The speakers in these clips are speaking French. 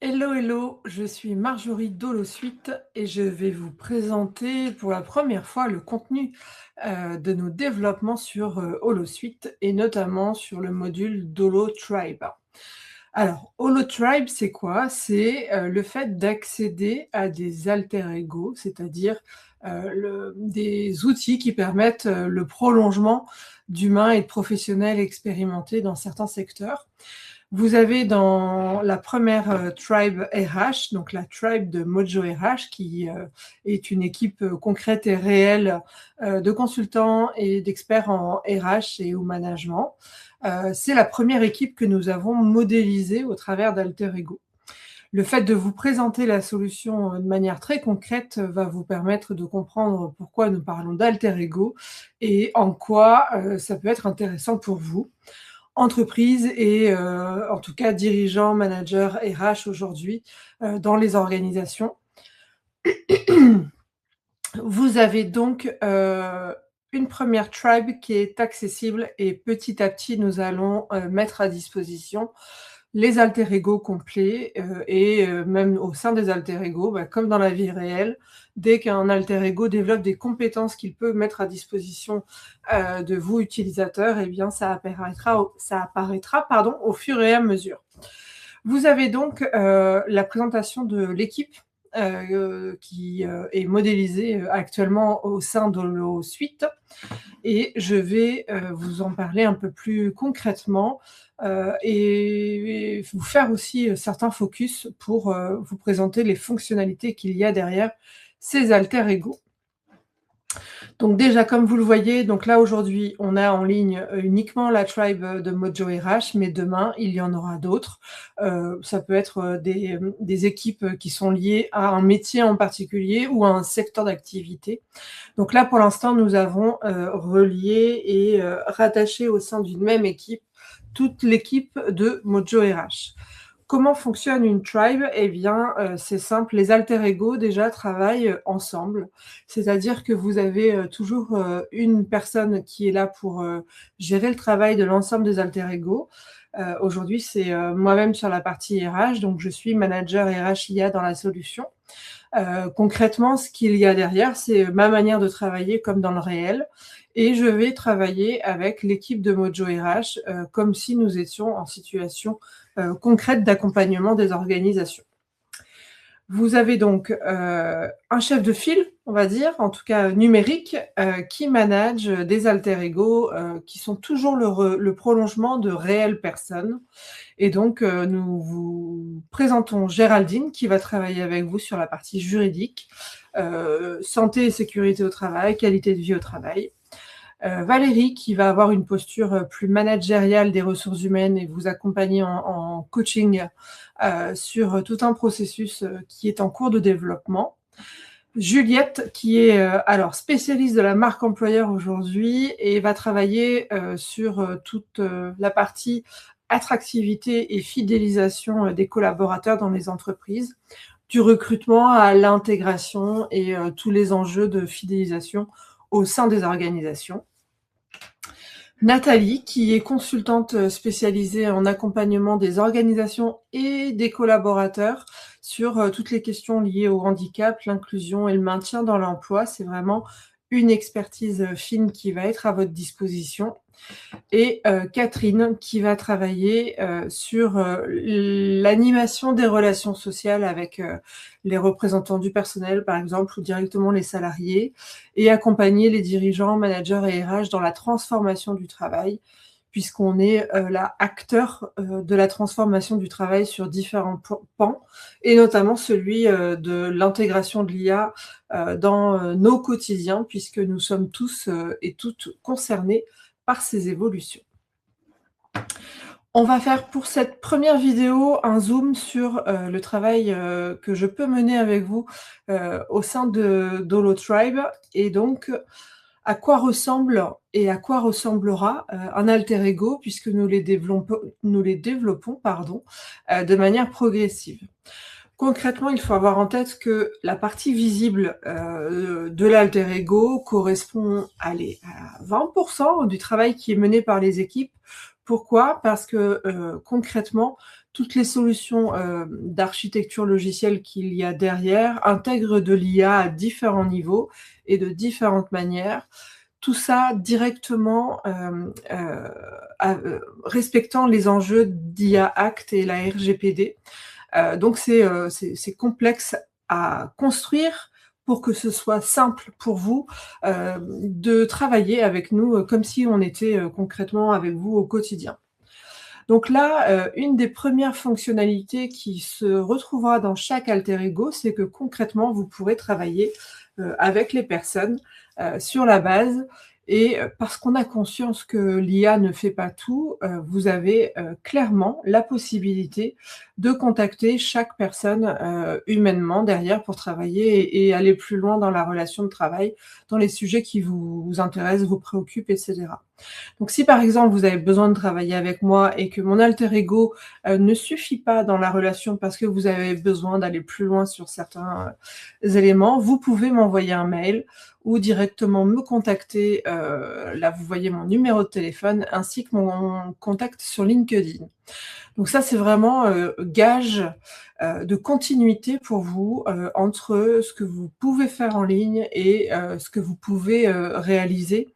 Hello, hello, je suis Marjorie d'Holosuite et je vais vous présenter pour la première fois le contenu de nos développements sur Holosuite et notamment sur le module d'HoloTribe. Alors, HoloTribe, c'est quoi? C'est le fait d'accéder à des alter ego, c'est-à-dire des outils qui permettent le prolongement d'humains et de professionnels expérimentés dans certains secteurs. Vous avez dans la première tribe RH, donc la tribe de Mojo RH, qui est une équipe concrète et réelle de consultants et d'experts en RH et au management. C'est la première équipe que nous avons modélisée au travers d'Alter Ego. Le fait de vous présenter la solution de manière très concrète va vous permettre de comprendre pourquoi nous parlons d'Alter Ego et en quoi ça peut être intéressant pour vous. Entreprises et en tout cas dirigeants, managers, RH aujourd'hui dans les organisations. Vous avez donc une première tribe qui est accessible et petit à petit nous allons mettre à disposition les alter ego complets et même au sein des alter ego, comme dans la vie réelle, dès qu'un alter ego développe des compétences qu'il peut mettre à disposition de vous utilisateurs, eh bien ça apparaîtra au fur et à mesure. Vous avez donc la présentation de l'équipe qui est modélisée actuellement au sein de HoloSuite et je vais vous en parler un peu plus concrètement et vous faire aussi certains focus pour vous présenter les fonctionnalités qu'il y a derrière ces alter ego. Donc déjà, comme vous le voyez, donc là aujourd'hui, on a en ligne uniquement la tribe de Mojo RH, mais demain, il y en aura d'autres. Ça peut être des équipes qui sont liées à un métier en particulier ou à un secteur d'activité. Donc là, pour l'instant, nous avons relié et rattaché au sein d'une même équipe toute l'équipe de Mojo RH. Comment fonctionne une tribe? Eh bien, c'est simple, les alter ego déjà travaillent ensemble. C'est-à-dire que vous avez toujours une personne qui est là pour gérer le travail de l'ensemble des alter ego. Aujourd'hui, c'est moi-même sur la partie RH, donc je suis manager RH IA dans la solution. Concrètement, ce qu'il y a derrière, c'est ma manière de travailler comme dans le réel. Et je vais travailler avec l'équipe de Mojo RH comme si nous étions en situation concrète d'accompagnement des organisations. Vous avez donc un chef de file, on va dire, en tout cas numérique, qui manage des alter ego qui sont toujours le prolongement de réelles personnes. Et donc, nous vous présentons Géraldine qui va travailler avec vous sur la partie juridique, santé et sécurité au travail, qualité de vie au travail. Valérie qui va avoir une posture plus managériale des ressources humaines et vous accompagner en coaching sur tout un processus qui est en cours de développement. Juliette qui est alors spécialiste de la marque employeur aujourd'hui et va travailler sur toute la partie attractivité et fidélisation des collaborateurs dans les entreprises, du recrutement à l'intégration et tous les enjeux de fidélisation au sein des organisations. Nathalie, qui est consultante spécialisée en accompagnement des organisations et des collaborateurs sur toutes les questions liées au handicap, l'inclusion et le maintien dans l'emploi. C'est vraiment une expertise fine qui va être à votre disposition. Et Catherine, qui va travailler sur l'animation des relations sociales avec les représentants du personnel, par exemple, ou directement les salariés, et accompagner les dirigeants, managers et RH dans la transformation du travail, puisqu'on est là acteur de la transformation du travail sur différents pans, et notamment celui de l'intégration de l'IA dans nos quotidiens, puisque nous sommes tous et toutes concernés par ces évolutions. On va faire pour cette première vidéo un zoom sur le travail que je peux mener avec vous au sein d'HoloTribe et donc à quoi ressemble et à quoi ressemblera un alter ego puisque nous les développons de manière progressive. Concrètement, il faut avoir en tête que la partie visible de l'alter ego correspond à 20% du travail qui est mené par les équipes. Pourquoi? Parce que concrètement, toutes les solutions, d'architecture logicielle qu'il y a derrière, intègrent de l'IA à différents niveaux et de différentes manières. Tout ça directement, respectant les enjeux d'IA Act et la RGPD. Donc c'est complexe à construire pour que ce soit simple pour vous, de travailler avec nous, comme si on était, concrètement avec vous au quotidien. Donc là, une des premières fonctionnalités qui se retrouvera dans chaque alter ego, c'est que concrètement, vous pourrez travailler, avec les personnes, sur la base et parce qu'on a conscience que l'IA ne fait pas tout, vous avez, clairement la possibilité de contacter chaque personne, humainement derrière pour travailler et aller plus loin dans la relation de travail, dans les sujets qui vous intéressent, vous préoccupent et cetera. Donc si par exemple vous avez besoin de travailler avec moi et que mon alter ego, ne suffit pas dans la relation parce que vous avez besoin d'aller plus loin sur certains, éléments, vous pouvez m'envoyer un mail ou directement me contacter, là vous voyez mon numéro de téléphone ainsi que mon contact sur LinkedIn. Donc ça c'est vraiment, gage, de continuité pour vous, entre ce que vous pouvez faire en ligne et ce que vous pouvez, réaliser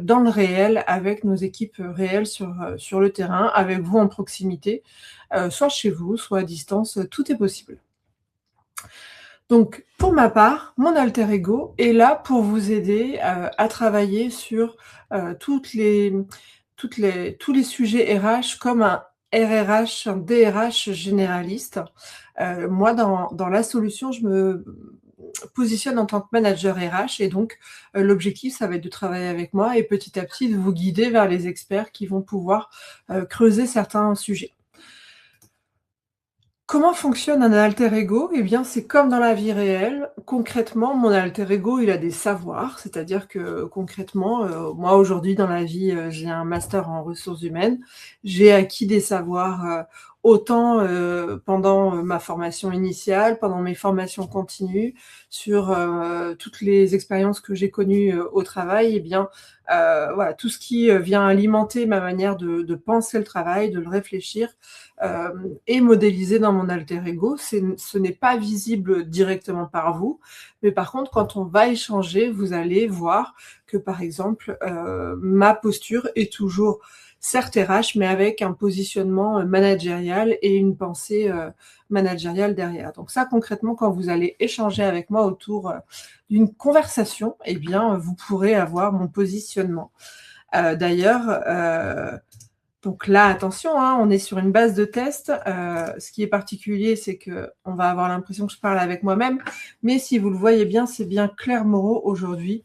dans le réel avec nos équipes réelles sur le terrain, avec vous en proximité, soit chez vous, soit à distance, tout est possible. Donc pour ma part, mon alter ego est là pour vous aider, à travailler sur, tous les sujets RH comme un RRH, un DRH généraliste. Moi dans la solution, je me positionne en tant que manager RH et donc l'objectif, ça va être de travailler avec moi et petit à petit de vous guider vers les experts qui vont pouvoir, creuser certains sujets. Comment fonctionne un alter ego? Eh bien, c'est comme dans la vie réelle. Concrètement, mon alter ego, il a des savoirs, c'est-à-dire que concrètement, moi aujourd'hui dans la vie, j'ai un master en ressources humaines. J'ai acquis des savoirs, autant, pendant, ma formation initiale, pendant mes formations continues, sur, toutes les expériences que j'ai connues, au travail et bien, voilà, tout ce qui, vient alimenter ma manière de penser le travail, de le réfléchir, est modélisé dans mon alter ego. Ce n'est pas visible directement par vous, mais par contre, quand on va échanger, vous allez voir que, par exemple, ma posture est toujours certes RH, mais avec un positionnement, managérial et une pensée, managériale derrière. Donc ça, concrètement, quand vous allez échanger avec moi autour, d'une conversation, eh bien, vous pourrez avoir mon positionnement. D'ailleurs, donc là, attention, hein, on est sur une base de test. Ce qui est particulier, c'est qu'on va avoir l'impression que je parle avec moi-même, mais si vous le voyez bien, c'est bien Claire Moreau aujourd'hui,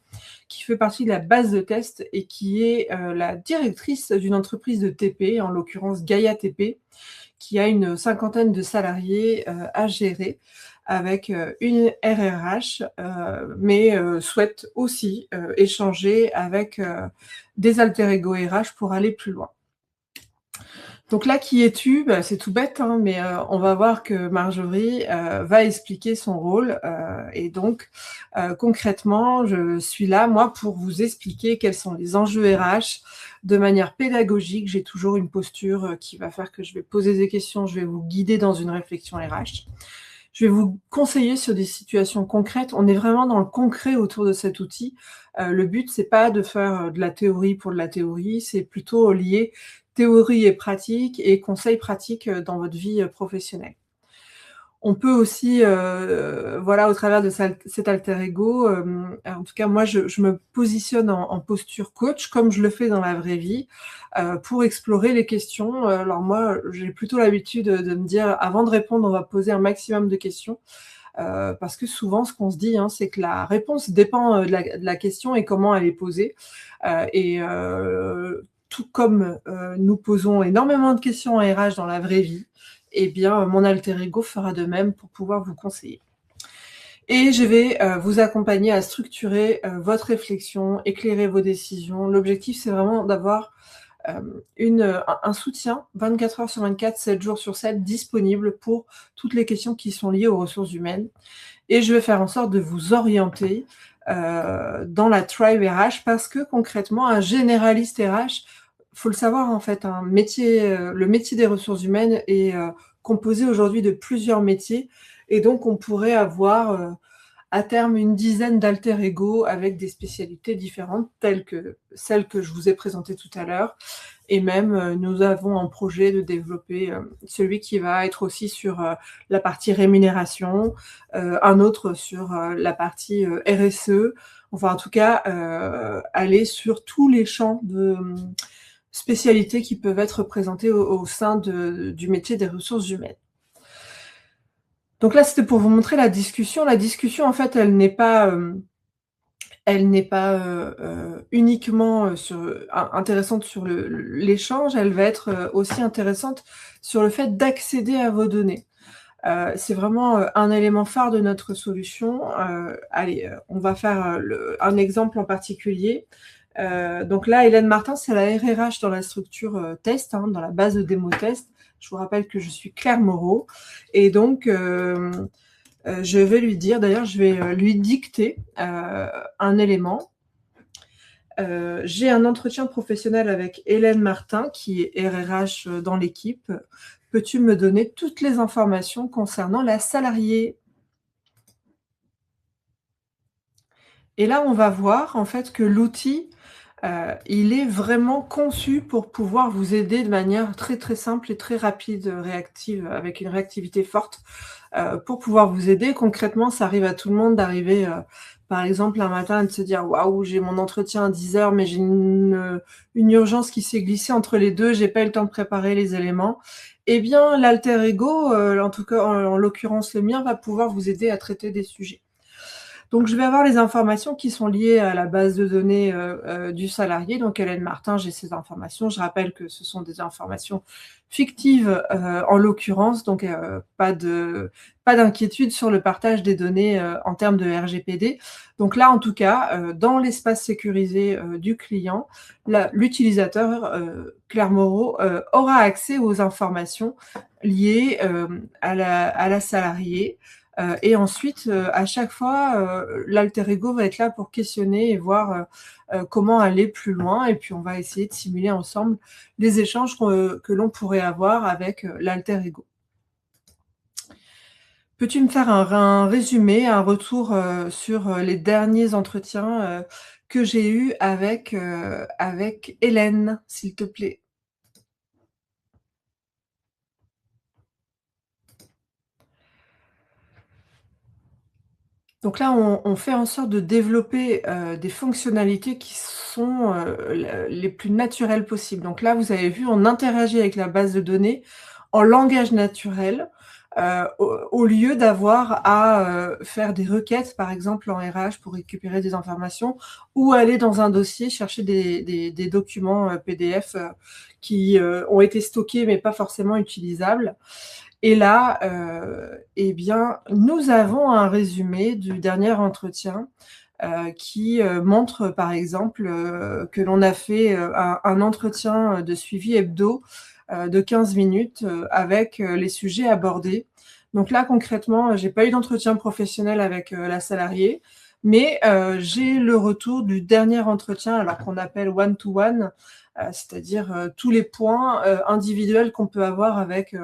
qui fait partie de la base de test et qui est, la directrice d'une entreprise de TP, en l'occurrence Gaïa TP, qui a une cinquantaine de salariés, à gérer avec, une RRH, mais, souhaite aussi, échanger avec, des alter ego RH pour aller plus loin. Donc là, qui es-tu? Bah, c'est tout bête, hein, mais on va voir que Marjorie, va expliquer son rôle, et donc concrètement, je suis là, moi, pour vous expliquer quels sont les enjeux RH de manière pédagogique. J'ai toujours une posture, qui va faire que je vais poser des questions, je vais vous guider dans une réflexion RH. Je vais vous conseiller sur des situations concrètes. On est vraiment dans le concret autour de cet outil. Le but, c'est pas de faire, de la théorie pour de la théorie, c'est plutôt lié théorie et pratique et conseils pratiques, dans votre vie, professionnelle. On peut aussi, voilà, au travers de cet alter ego, en tout cas moi je me positionne en posture coach comme je le fais dans la vraie vie, pour explorer les questions. Alors moi, j'ai plutôt l'habitude, de me dire: «Avant de répondre, on va poser un maximum de questions». Parce que souvent ce qu'on se dit, hein, c'est que la réponse dépend, de la question et comment elle est posée. Et tout comme, nous posons énormément de questions en RH dans la vraie vie, eh bien, mon alter ego fera de même pour pouvoir vous conseiller. Et je vais, vous accompagner à structurer, votre réflexion, éclairer vos décisions. L'objectif, c'est vraiment d'avoir, un soutien 24 heures sur 24, 7 jours sur 7 disponible pour toutes les questions qui sont liées aux ressources humaines et je vais faire en sorte de vous orienter, dans la tribe RH parce que concrètement, un généraliste RH faut le savoir, en fait, le métier des ressources humaines est, composé aujourd'hui de plusieurs métiers et donc on pourrait avoir, à terme une dizaine d'alter ego avec des spécialités différentes telles que celles que je vous ai présentées tout à l'heure et même, nous avons en projet de développer, celui qui va être aussi sur, la partie rémunération, un autre sur, la partie, RSE. Enfin, en tout cas, aller sur tous les champs de, spécialités qui peuvent être présentées au sein du métier des ressources humaines. Donc là, c'était pour vous montrer la discussion. La discussion, en fait, elle n'est pas, uniquement, intéressante sur l'échange, elle va être, aussi intéressante sur le fait d'accéder à vos données. C'est vraiment, un élément phare de notre solution. Allez, on va faire, un exemple en particulier. Donc là, Hélène Martin, c'est la RRH dans la structure, test, hein, dans la base de démo test. Je vous rappelle que je suis Claire Moreau et donc je vais lui dire d'ailleurs, je vais, lui dicter, un élément. J'ai un entretien professionnel avec Hélène Martin qui est RRH, dans l'équipe. Peux-tu me donner toutes les informations concernant la salariée? Et là, on va voir en fait que l'outil, il est vraiment conçu pour pouvoir vous aider de manière très, très simple et très rapide, réactive, avec une réactivité forte, pour pouvoir vous aider. Concrètement, ça arrive à tout le monde d'arriver, par exemple, un matin et de se dire: «Waouh, j'ai mon entretien à 10 heures, mais j'ai une urgence qui s'est glissée entre les 2. J'ai pas eu le temps de préparer les éléments». Eh bien, l'alter ego, en tout cas, en l'occurrence le mien, va pouvoir vous aider à traiter des sujets. Donc je vais avoir les informations qui sont liées à la base de données, du salarié, donc Hélène Martin, j'ai ces informations. Je rappelle que ce sont des informations fictives, en l'occurrence, donc pas d'inquiétude sur le partage des données, en termes de RGPD. Donc là, en tout cas, dans l'espace sécurisé, du client, l'utilisateur, Claire Moreau, aura accès aux informations liées, à la salariée. Et ensuite, à chaque fois, l'alter ego va être là pour questionner et voir, comment aller plus loin et puis on va essayer de simuler ensemble les échanges que l'on pourrait avoir avec, l'alter ego. Peux-tu me faire un résumé, un retour, sur, les derniers entretiens, que j'ai eus avec Hélène, s'il te plaît? Donc là, on fait en sorte de développer, des fonctionnalités qui sont, les plus naturelles possibles. Donc là, vous avez vu, on interagit avec la base de données en langage naturel, au lieu d'avoir à, faire des requêtes, par exemple en RH pour récupérer des informations ou aller dans un dossier chercher des documents, PDF, qui, ont été stockés mais pas forcément utilisables. Et là, eh bien, nous avons un résumé du dernier entretien, qui, montre, par exemple, que l'on a fait, un entretien, de suivi hebdo, de 15 minutes, avec, les sujets abordés. Donc là, concrètement, j'ai pas eu d'entretien professionnel avec, la salariée, mais, j'ai le retour du dernier entretien, alors qu'on appelle one to one, c'est-à-dire, tous les points, individuels qu'on peut avoir avec,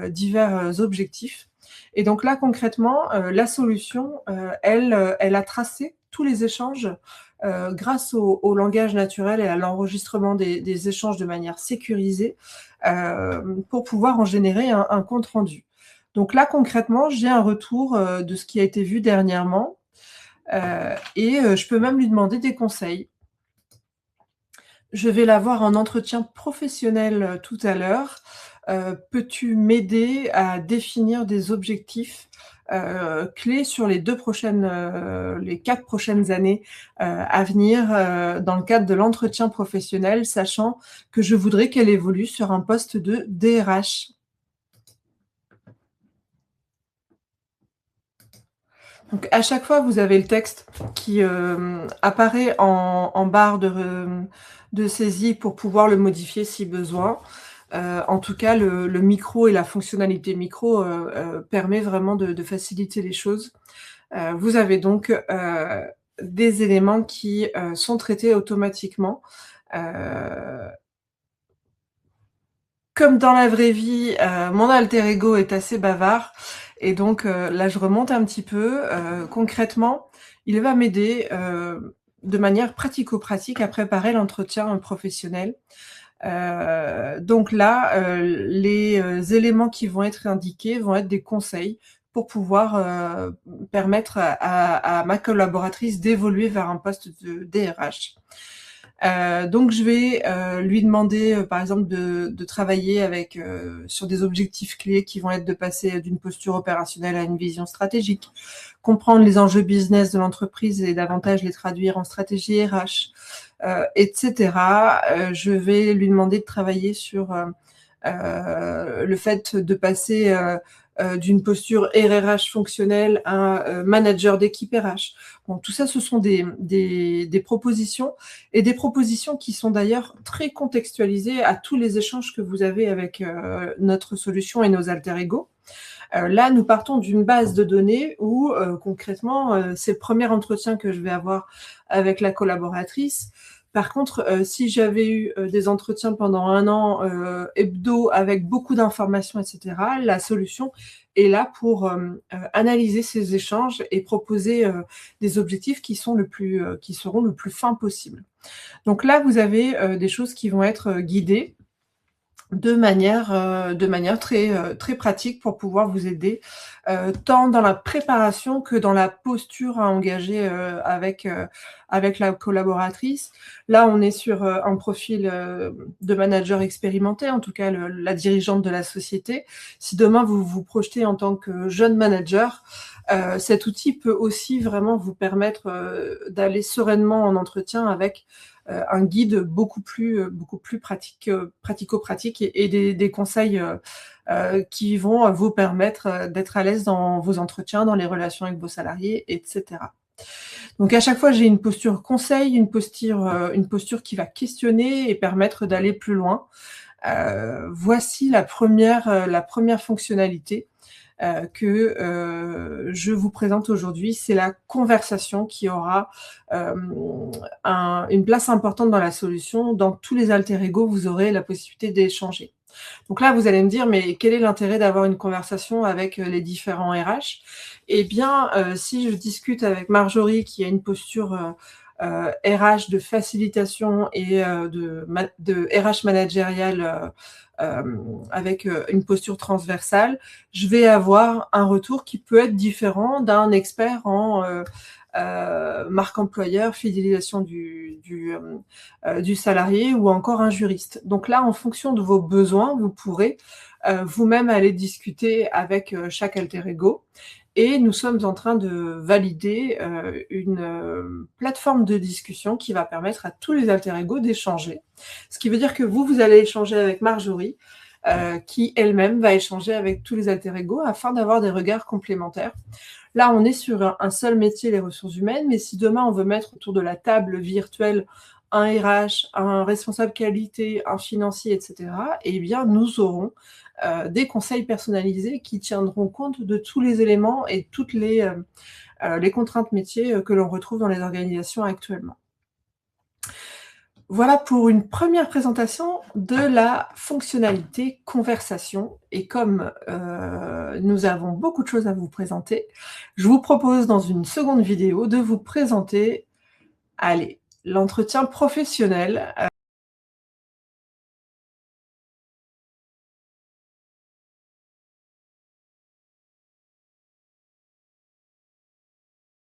divers, objectifs. Et donc là, concrètement, la solution, elle a tracé tous les échanges, grâce au langage naturel et à l'enregistrement des échanges de manière sécurisée, pour pouvoir en générer un compte rendu. Donc là, concrètement, j'ai un retour, de ce qui a été vu dernièrement, et je peux même lui demander des conseils. Je vais l'avoir en entretien professionnel, tout à l'heure. Peux-tu m'aider à définir des objectifs, clés sur les 4 prochaines années, à venir, dans le cadre de l'entretien professionnel, sachant que je voudrais qu'elle évolue sur un poste de DRH? Donc à chaque fois, vous avez le texte qui, apparaît en barre de saisie pour pouvoir le modifier si besoin. En tout cas, le micro et la fonctionnalité micro, permet vraiment de faciliter les choses. Vous avez donc, des éléments qui, sont traités automatiquement, heu comme dans la vraie vie, mon alter ego est assez bavard et donc là, je remonte un petit peu. Concrètement, il va m'aider, de manière pratico-pratique à préparer l'entretien, professionnel. Donc là, les, éléments qui vont être indiqués vont être des conseils pour pouvoir, permettre à ma collaboratrice d'évoluer vers un poste de DRH. Donc je vais, lui demander, par exemple de travailler avec, sur des objectifs clés qui vont être de passer d'une posture opérationnelle à une vision stratégique, comprendre les enjeux business de l'entreprise et davantage les traduire en stratégie RH, et cetera. Je vais lui demander de travailler sur, le fait de passer, d'une posture RRH fonctionnelle à, manager d'équipe RH. Bon, tout ça, ce sont des propositions et des propositions qui sont d'ailleurs très contextualisées à tous les échanges que vous avez avec, notre solution et nos alter ego. Là, nous partons d'une base de données où, concrètement, c'est le premier entretien que je vais avoir avec la collaboratrice. Par contre, si j'avais eu, des entretiens pendant 1 an, hebdo avec beaucoup d'informations et cetera, la solution est là pour, analyser ces échanges et proposer, des objectifs qui seront le plus fins possible. Donc là, vous avez, des choses qui vont être, guidées de manière très, très pratique pour pouvoir vous aider, tant dans la préparation que dans la posture à engager, avec la collaboratrice. Là, on est sur, un profil, de manager expérimenté, en tout cas la dirigeante de la société. Si demain vous vous projetez en tant que jeune manager, cet outil peut aussi vraiment vous permettre, d'aller sereinement en entretien avec, un guide beaucoup plus pratico-pratique et des conseils, qui vont vous permettre, d'être à l'aise dans vos entretiens, dans les relations avec vos salariés et cetera. Donc à chaque fois, j'ai une posture conseil, une posture qui va questionner et permettre d'aller plus loin. Voici la première fonctionnalité, que, je vous présente aujourd'hui. C'est la conversation qui aura, une place importante dans la solution. Dans tous les alter ego, vous aurez la possibilité d'échanger. Donc là, vous allez me dire: «Mais quel est l'intérêt d'avoir une conversation avec, les différents RH?» Eh bien, si je discute avec Marjorie qui a une posture, RH de facilitation et de RH managériale, avec, une posture transversale, je vais avoir un retour qui peut être différent d'un expert en, marque employeur, fidélisation du salarié ou encore un juriste. Donc là, en fonction de vos besoins, vous pourrez, vous-même aller discuter avec, chaque alter ego et nous sommes en train de valider, une, plateforme de discussion qui va permettre à tous les alter ego d'échanger. Ce qui veut dire que vous allez échanger avec Marjorie, qui elle-même va échanger avec tous les alter ego afin d'avoir des regards complémentaires. Là, on est sur un seul métier, les ressources humaines, mais si demain on veut mettre autour de la table virtuelle un RH, un responsable qualité, un financier et cetera, eh bien nous aurons, des conseils personnalisés qui tiendront compte de tous les éléments et toutes les contraintes métiers, que l'on retrouve dans les organisations actuellement. Voilà pour une première présentation de la fonctionnalité conversation et comme, nous avons beaucoup de choses à vous présenter, je vous propose dans une seconde vidéo de vous présenter, allez, l'entretien professionnel,